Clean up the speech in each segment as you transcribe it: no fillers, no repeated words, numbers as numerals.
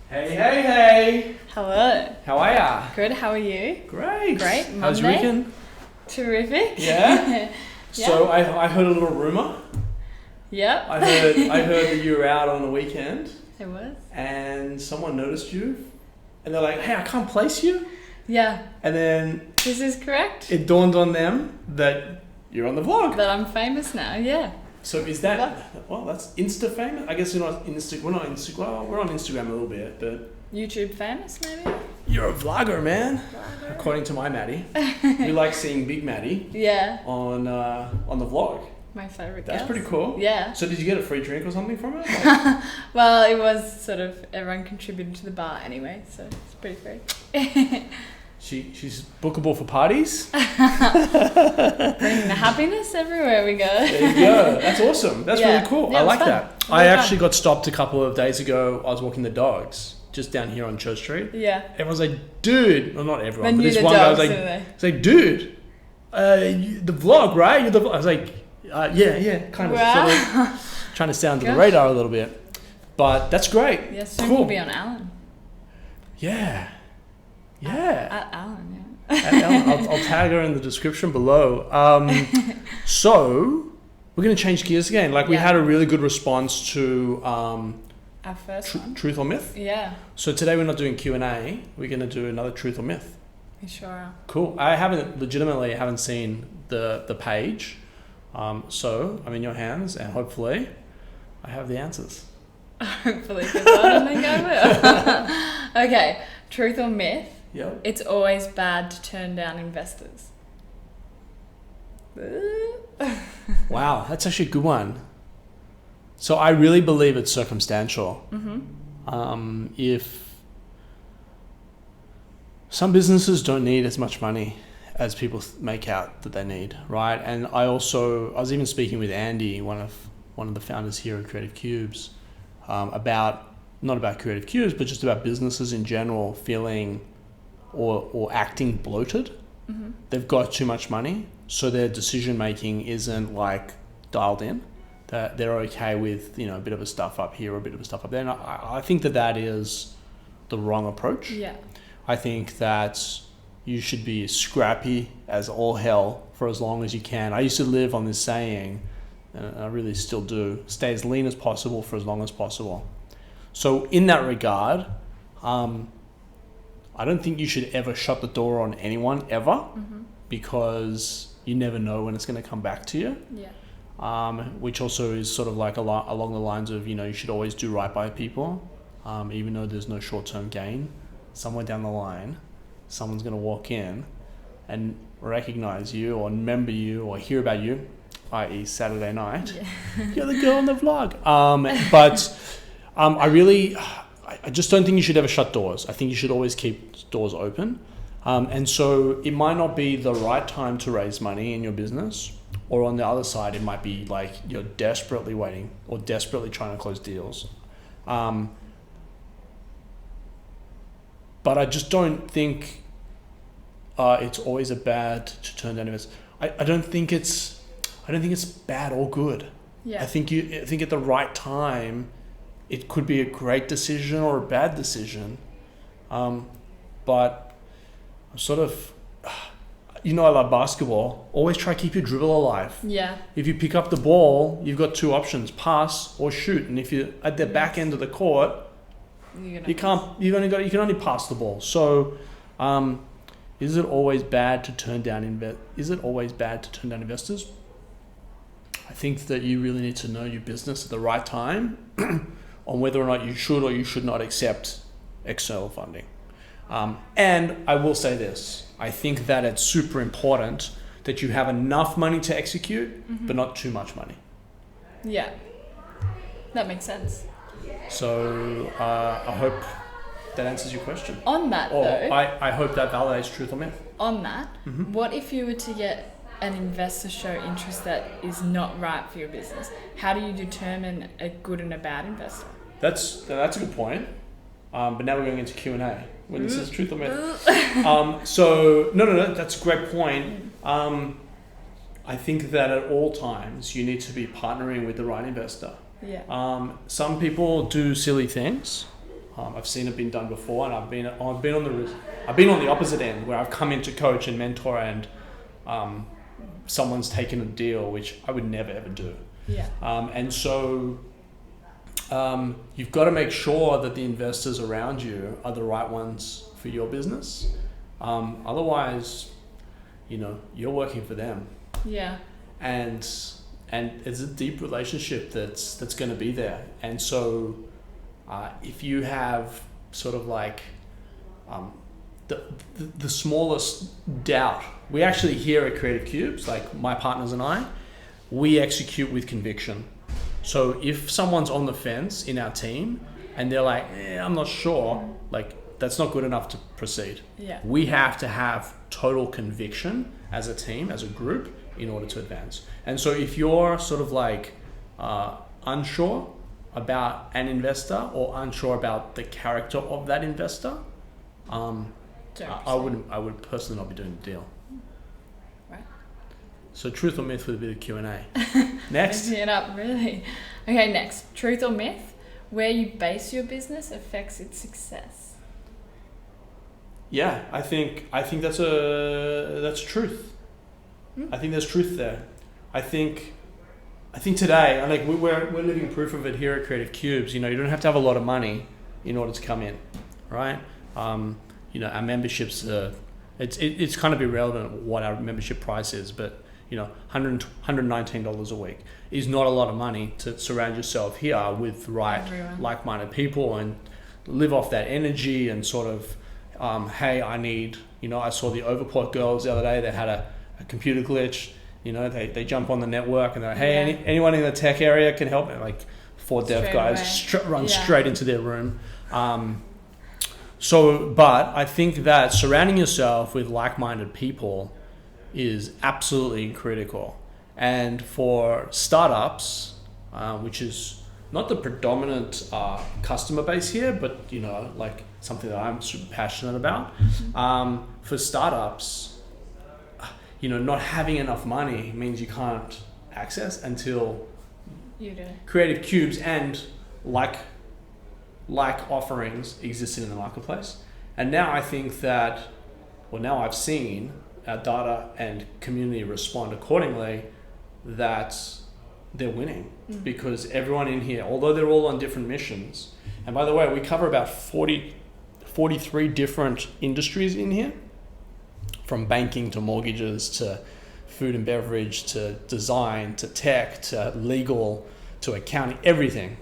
Hey, hey, hey! Hello. How are ya? Good, how are you? Great. Great. How's your Monday? weekend? Terrific. Yeah? So I heard a little rumour. Yep. I heard that you were out on the weekend It was? and someone noticed you and they're like, hey, I can't place you. Yeah. And then This is correct. it dawned on them that you're on the vlog. That I'm famous now, yeah. So is that, well, that's Insta famous? I guess we're not Instagram we're on Instagram a little bit, but YouTube famous, maybe? you're a vlogger, man. Vlogger. According to my Maddie. We like seeing Big Maddie Yeah. on the vlog. My favourite That's girl. pretty cool. Yeah. So did you get a free drink or something from it? Like, Well, it was sort of, everyone contributed to the bar anyway, so it's pretty free. she's bookable for parties. Bringing the happiness everywhere we go. There you go. That's awesome. That's Yeah. really cool. Yeah, I it was like fun. that. Really I fun. actually got stopped a couple of days ago. I was walking the dogs just down here on Church Street. Yeah. Everyone's like, dude. Well, not everyone, They but knew this the one guy was dogs, like, didn't they? it's like, dude, the vlog, right? You're the vlog. I was like, yeah, kind of, Wow. sort of trying to stay under the Gosh. radar a little bit. But that's great. Yeah, soon Cool. we'll be on Alan. Yeah. At Alan, yeah. I'll tag her in the description below. So we're going to change gears again. Like we Yeah. had a really good response to Our first one. truth or myth. Yeah, So today we're not doing Q&A. We're going to do another truth or myth. we sure are. Cool. I haven't seen the page. So I'm in your hands and hopefully I have the answers. Hopefully, because I don't think I will. Okay, truth or myth? Yep. It's always bad to turn down investors. Wow, that's actually a good one. So I really believe it's circumstantial. If some businesses don't need as much money as people make out that they need, right? And I was even speaking with Andy, one of the founders here at Creative Cubes, not about Creative Cubes, but just about businesses in general feeling or acting bloated. They've got too much money, so their decision making isn't like dialed in. That they're okay with a bit of a stuff up here or a bit of a stuff up there. And I think that is the wrong approach. Yeah. I think that you should be scrappy as all hell for as long as you can. I used to live on this saying, and I really still do: stay as lean as possible for as long as possible. So in that regard, I don't think you should ever shut the door on anyone ever, because you never know when it's going to come back to you. Yeah. Which also is sort of like along the lines of, you should always do right by people, even though there's no short-term gain. Somewhere down the line, someone's going to walk in and recognize you or remember you or hear about you, i.e. Saturday night. Yeah. You're the girl on the vlog. I just don't think you should ever shut doors. I think you should always keep doors open. And so it might not be the right time to raise money in your business, or on the other side, it might be like you're desperately waiting or desperately trying to close deals. But I just don't think it's always a bad to turn down investors. I don't think it's bad or good. Yeah. I think at the right time, it could be a great decision or a bad decision. But I'm sort of, I love basketball. Always try to keep your dribble alive. Yeah. If you pick up the ball, you've got two options: pass or shoot. And if you're at the back end of the court, you can only pass the ball. So, is it always bad to turn down investors? I think that you really need to know your business at the right time on whether or not you should or you should not accept external funding. And I will say this: I think that it's super important that you have enough money to execute, but not too much money. Yeah. That makes sense. So I hope that answers your question. On that, Or though, I hope that validates truth or myth. on that, what if you were to get an investor show interest that is not right for your business? How do you determine a good and a bad investor? That's a good point. But now we're going into Q&A when this is truth or myth. So no, that's a great point. I think that at all times you need to be partnering with the right investor. Yeah. Some people do silly things. I've seen it been done before, and I've been on the opposite end where I've come in to coach and mentor, and someone's taken a deal which I would never ever do. Yeah. And so you've got to make sure that the investors around you are the right ones for your business. Otherwise, you're working for them. Yeah. And it's a deep relationship that's going to be there. And so if you have sort of like the smallest doubt, we actually here at Creative Cubes, like my partners and I, we execute with conviction. So if someone's on the fence in our team and they're like, I'm not sure, like that's not good enough to proceed. Yeah. We have to have total conviction as a team, as a group, in order to advance. And so if you're sort of like unsure about an investor or unsure about the character of that investor, I would personally not be doing the deal. Right. So truth or myth with a bit of Q&A. Next. Mixing it up, really. Okay, next. Truth or myth? Where you base your business affects its success. Yeah, I think that's truth. I think there's truth there. I think today, like we're living proof of it here at Creative Cubes. You don't have to have a lot of money in order to come in, right? Our memberships, it's kind of irrelevant what our membership price is, but $119 a week is not a lot of money to surround yourself here with like-minded people and live off that energy and sort of, hey, I saw the Overport girls the other day. They had a computer glitch. They jump on the network and they're like, hey, anyone in the tech area can help me. Like 4 dev guys run straight into their room. But I think that surrounding yourself with like-minded people is absolutely critical. And for startups, which is not the predominant customer base here, but like something that I'm super passionate about, for startups, not having enough money means you can't access until you do. Creative Cubes and like offerings existed in the marketplace. And now I think that, now I've seen our data and community respond accordingly, that they're winning because everyone in here, although they're all on different missions, and by the way, we cover about 43 different industries in here, from banking to mortgages to food and beverage to design to tech to legal to accounting, everything.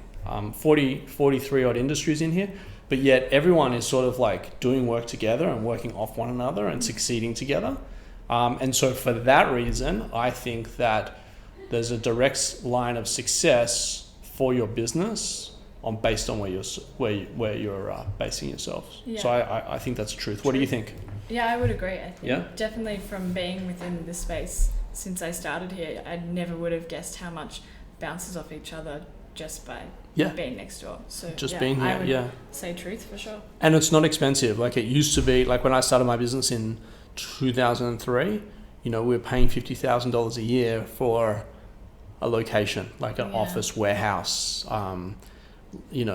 43 odd industries in here, but yet everyone is sort of like doing work together and working off one another and succeeding together. And so for that reason, I think that there's a direct line of success for your business based on where you're basing yourselves. Yeah. So I think that's the truth. What do you think? Yeah, I would agree. I think definitely from being within the space since I started here, I never would have guessed how much bounces off each other just by being next door. So being here, I would say truth for sure. And it's not expensive. Like it used to be, like when I started my business in 2003, we were paying $50,000 a year for a location, like an office, warehouse. We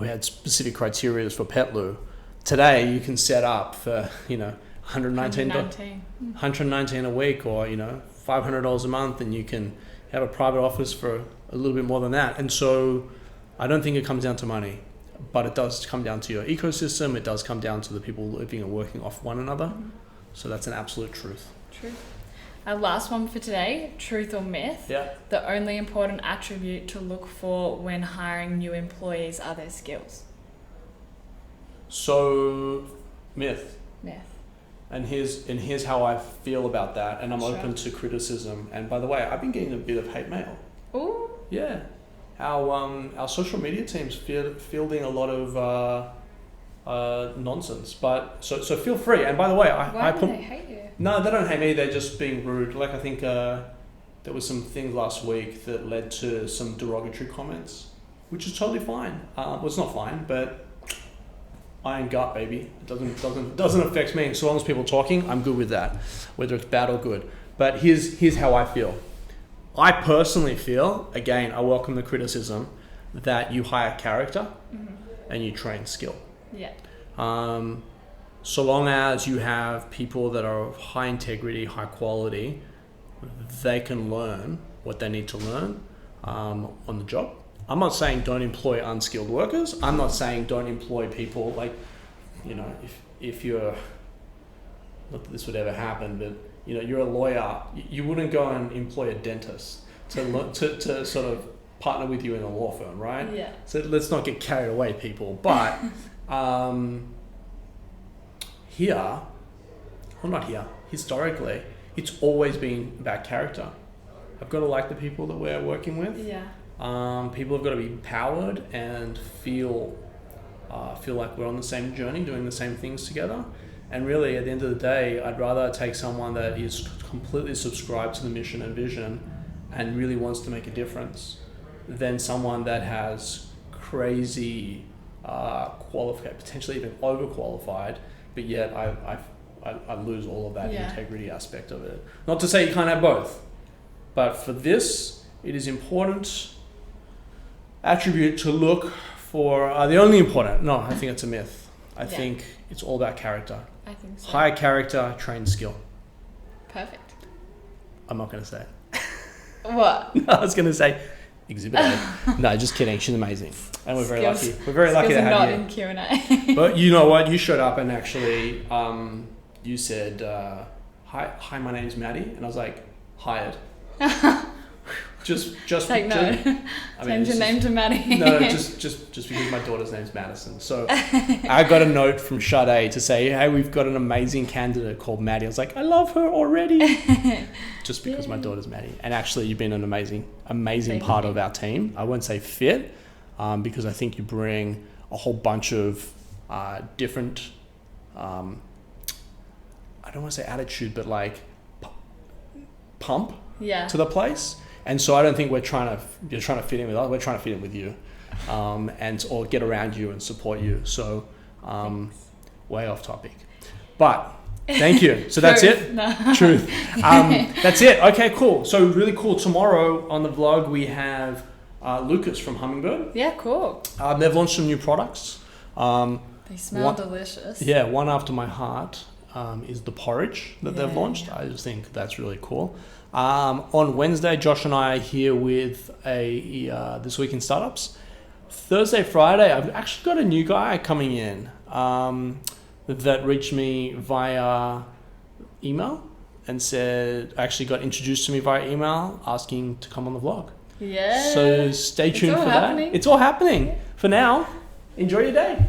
had specific criteria for pet loo. Today you can set up for, $119 a week or, $500 a month, and you can have a private office for a little bit more than that. And so I don't think it comes down to money, but it does come down to your ecosystem. It does come down to the people living and working off one another. So that's an absolute truth. True. Our last one for today, truth or myth. Yeah. The only important attribute to look for when hiring new employees are their skills. So, myth. Myth. And here's how I feel about that, and I'm open to criticism. And by the way, I've been getting a bit of hate mail. Ooh. Yeah. Our social media team's fielding a lot of nonsense, but so feel free. And by the way, Why do they hate you? No, they don't hate me. They're just being rude. Like I think there was some things last week that led to some derogatory comments, which is totally fine. Well, it's not fine, but iron gut, baby. It doesn't affect me. So long as people are talking, I'm good with that, whether it's bad or good. But here's how I feel. I personally feel, again, I welcome the criticism that you hire character and you train skill. Yeah. So long as you have people that are of high integrity, high quality, they can learn what they need to learn on the job. I'm not saying don't employ unskilled workers. I'm not saying don't employ people like, if you're, not that this would ever happen, but you're a lawyer, you wouldn't go and employ a dentist to sort of partner with you in a law firm, right? Yeah. So let's not get carried away, people. But historically, it's always been about character. I've got to like the people that we're working with. Yeah. People have got to be empowered and feel like we're on the same journey, doing the same things together. And really, at the end of the day, I'd rather take someone that is completely subscribed to the mission and vision and really wants to make a difference than someone that has crazy qualified, potentially even overqualified, but yet I lose all of that integrity aspect of it. Not to say you can't have both, but for this, it is important attribute to look for, the only important, no, I think it's a myth. I think it's all about character. I think so. High character, trained skill. Perfect. I'm not going to say it. What? No, I was going to say Exhibit A. No, just kidding. She's amazing. And we're very lucky. We're very lucky to have not you. In Q&A. But you know what? You showed up and actually you said, hi, my name's Maddy. And I was like, hired. Just take note. Change your name to Maddy. No, just because my daughter's name's Madison. So I got a note from Sade to say, hey, we've got an amazing candidate called Maddy. I was like, I love her already. Just because my daughter's Maddy. And actually, you've been an amazing part of our team. I won't say fit, because I think you bring a whole bunch of different, I don't want to say attitude, but like pump to the place. And so I don't think you're trying to fit in with us. We're trying to fit in with you, or get around you and support you. So, way off topic, but thank you. So that's it. No. Truth. That's it. Okay, cool. So really cool. Tomorrow on the vlog we have Lucas from Hummingbird. Yeah, cool. They've launched some new products. They smell delicious. Yeah, one after my heart is the porridge that they've launched. I just think that's really cool. On Wednesday, Josh and I are here with This Week in Startups. Thursday, Friday, I've actually got a new guy coming in that reached me via email and actually got introduced to me via email asking to come on the vlog. Yeah. So stay tuned for that. It's all happening. For now, enjoy your day.